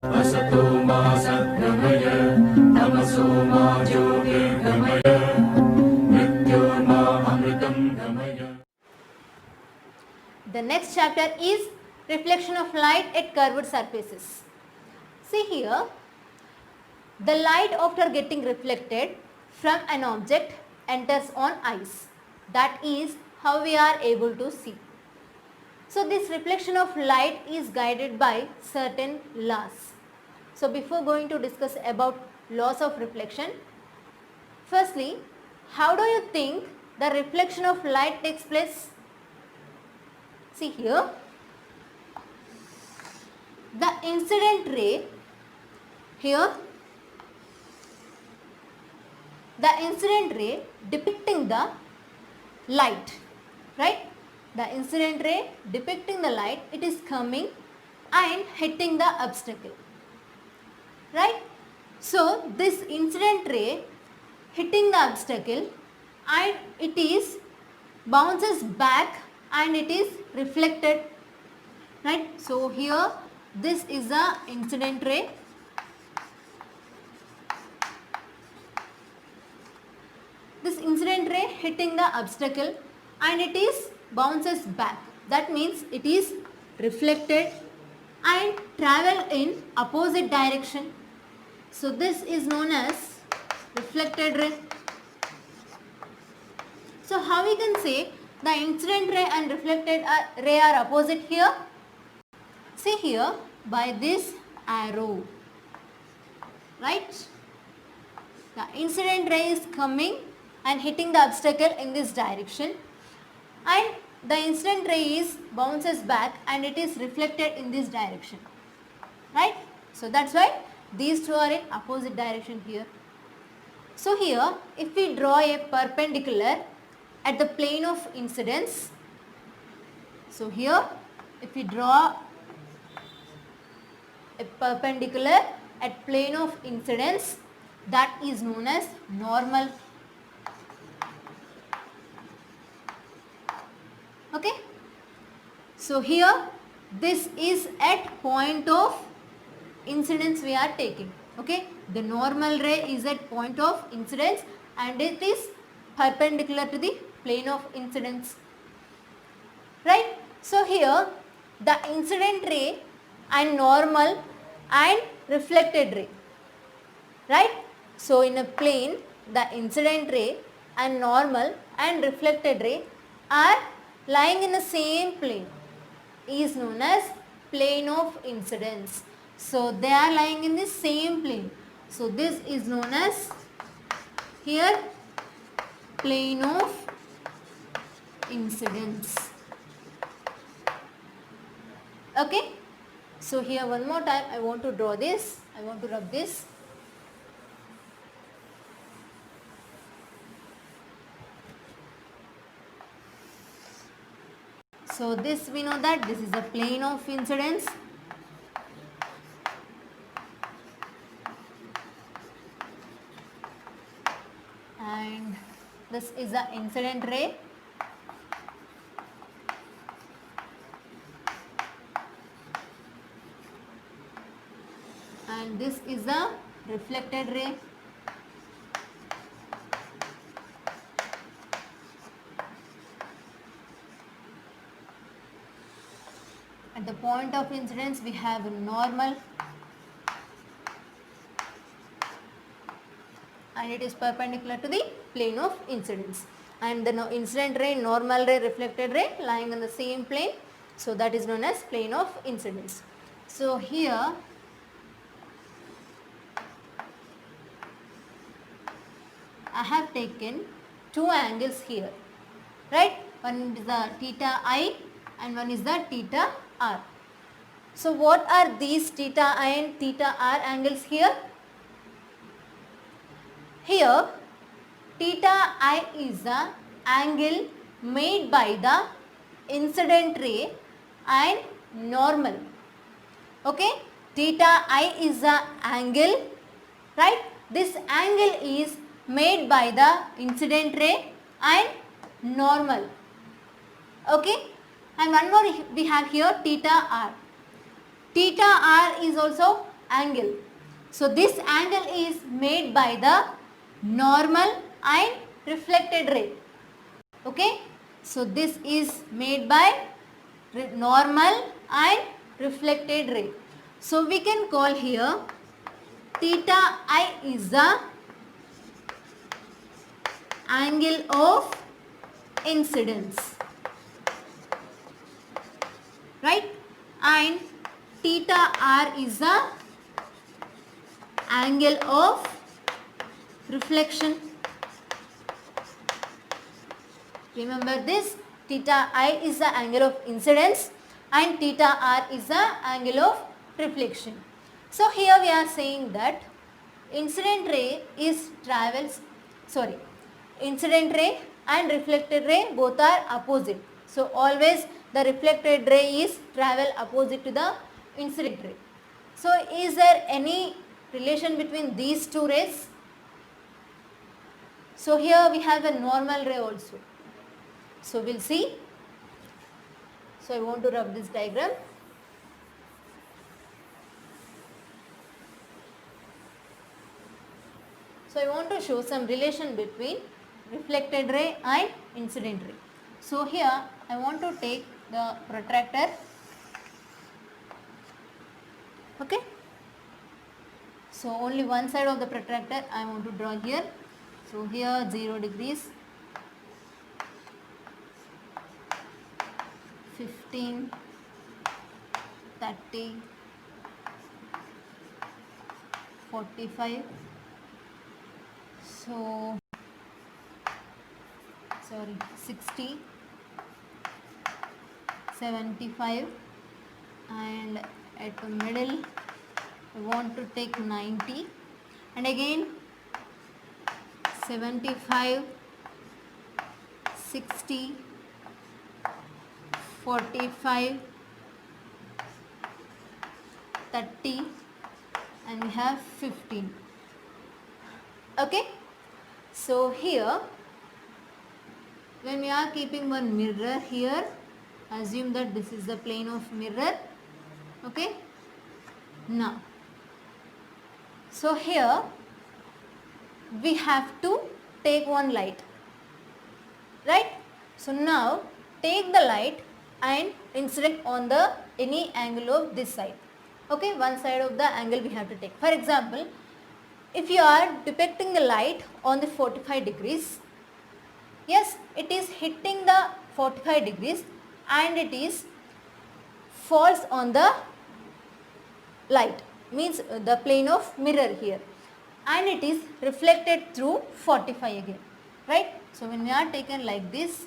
असतो मा सद्गमय तमसो मा ज्योतिर्गमय मृत्योर्मा अमृतं गमय. The next chapter is reflection of light at curved surfaces. See here, the light after getting reflected from an object enters on eyes. That is how we are able to see. So this reflection of light is guided by certain laws. So before going to discuss about laws of reflection, firstly, how do you think the reflection of light takes place? See here, the incident ray here, the incident ray depicting the light, right? The incident ray depicting the light, it is coming and hitting the obstacle, right? So this incident ray hitting the obstacle and it is bounces back and it is reflected, right? So here this is the incident ray. This incident ray hitting the obstacle and it is bounces back. That means it is reflected and travel in opposite direction. So this is known as reflected ray. So how we can say the incident ray and reflected ray are opposite here? See here by this arrow, right? The incident ray is coming and hitting the obstacle in this direction and the incident ray is bounces back and it is reflected in this direction, right? So that's why these two are in opposite direction here. So here if we draw a perpendicular at the plane of incidence, so here if we draw a perpendicular at plane of incidence, that is known as normal. Okay. So here this is at point of incidence we are taking. Okay. The normal ray is at point of incidence and it is perpendicular to the plane of incidence. Right. So here the incident ray and normal and reflected ray. Right. So in a plane the incident ray and normal and reflected ray are lying in the same plane, is known as plane of incidence. So they are lying in the same plane. So this is known as here plane of incidence. Okay. So here one more time I want to draw this. I want to rub this. So this we know that this is the plane of incidence. And this is the incident ray. And this is the reflected ray. At the point of incidence we have normal and it is perpendicular to the plane of incidence. And the incident ray, normal ray, reflected ray lying on the same plane. So that is known as plane of incidence. So here I have taken two angles here, right? One is the theta I and one is the theta R. So what are these theta I and theta R angles here? Here theta I is the angle made by the incident ray and normal. Okay, theta I is the angle, right? This angle is made by the incident ray and normal. Okay, and one more we have here theta R. Theta R is also angle. So this angle is made by the normal and reflected ray. Okay, so this is made by normal and reflected ray. So we can call here theta I is the angle of incidence, right, and theta R is the angle of reflection. Remember this, theta I is the angle of incidence and theta R is the angle of reflection. So here we are saying that incident ray incident ray and reflected ray both are opposite. So always the reflected ray is travel opposite to the incident ray. So is there any relation between these two rays? So here we have a normal ray also. So we'll see. So I want to rub this diagram. So I want to show some relation between reflected ray and incident ray. So here I want to take the protractor. Okay. So only one side of the protractor I want to draw here. So here 0 degrees, 15, 30, 45. So 60, 75, and at the middle I want to take 90, and again 75, 60, 45, 30, and we have 15. Okay, so here when we are keeping one mirror here, assume that this is the plane of mirror. Okay, now so here we have to take one light, right? So now take the light and incident on the any angle of this side. Okay, one side of the angle we have to take. For example, if you are depicting the light on the 45 degrees, yes, it is hitting the 45 degrees and it is falls on the light, means the plane of mirror here, and it is reflected through 45 again, right? So when we are taken like this,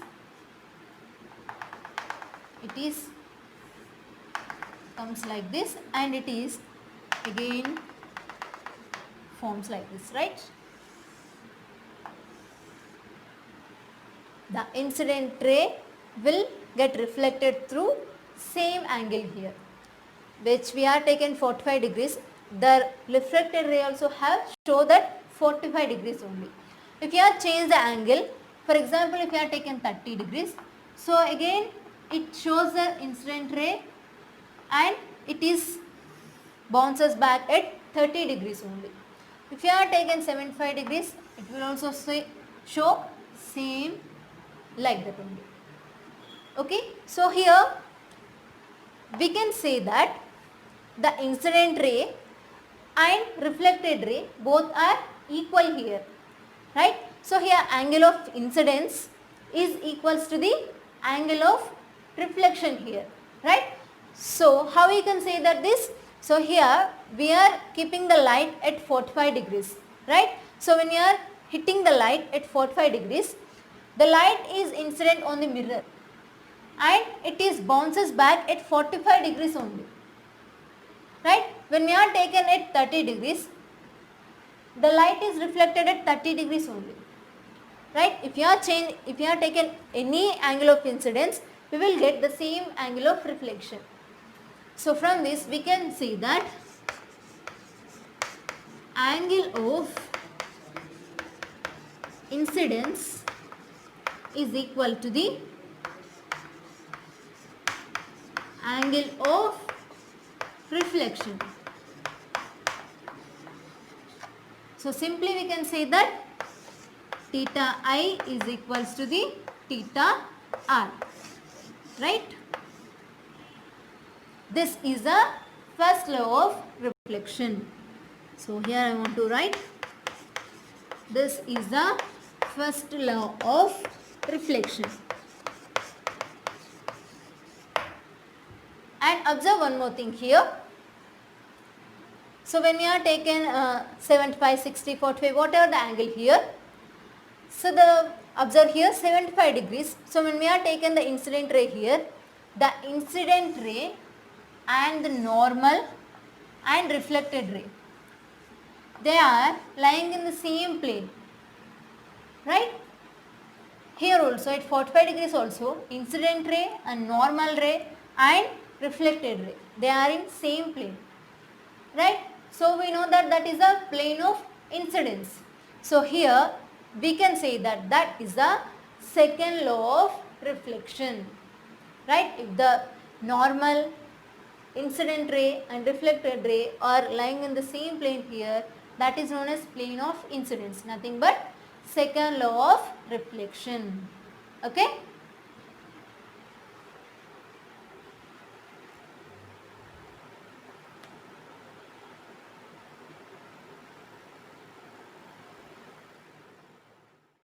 it is comes like this and it is again forms like this, right? The incident ray will get reflected through same angle here, which we are taken 45 degrees. The reflected ray also have show that 45 degrees only. If you have changed the angle, for example, if you have taken 30 degrees, so again it shows the incident ray and it is bounces back at 30 degrees only. If you are taken 75 degrees, it will also show same like that only. Okay, so here we can say that the incident ray and reflected ray both are equal here, right? So here angle of incidence is equals to the angle of reflection here, right? So how we can say that this? So here we are keeping the light at 45 degrees, right? So when you are hitting the light at 45 degrees, the light is incident on the mirror and it is bounces back at 45 degrees only, right? When we are taken at 30 degrees, the light is reflected at 30 degrees only, right? If you are taken any angle of incidence, we will get the same angle of reflection. So from this we can see that angle of incidence is equal to the angle of reflection. So simply we can say that theta I is equals to the theta R, right? This is the first law of reflection. So here I want to write, this is the first law of reflection. And observe one more thing here. So when we are taken 75, 60, 45, whatever the angle here. So the observe here 75 degrees. So when we are taken the incident ray here, the incident ray and the normal and reflected ray, they are lying in the same plane, right? Here also at 45 degrees also, incident ray and normal ray and reflected ray, they are in same plane, right? So we know that that is a plane of incidence. So here we can say that that is the second law of reflection, right? If the normal, incident ray and reflected ray are lying in the same plane here, that is known as plane of incidence, nothing but second law of reflection. Okay.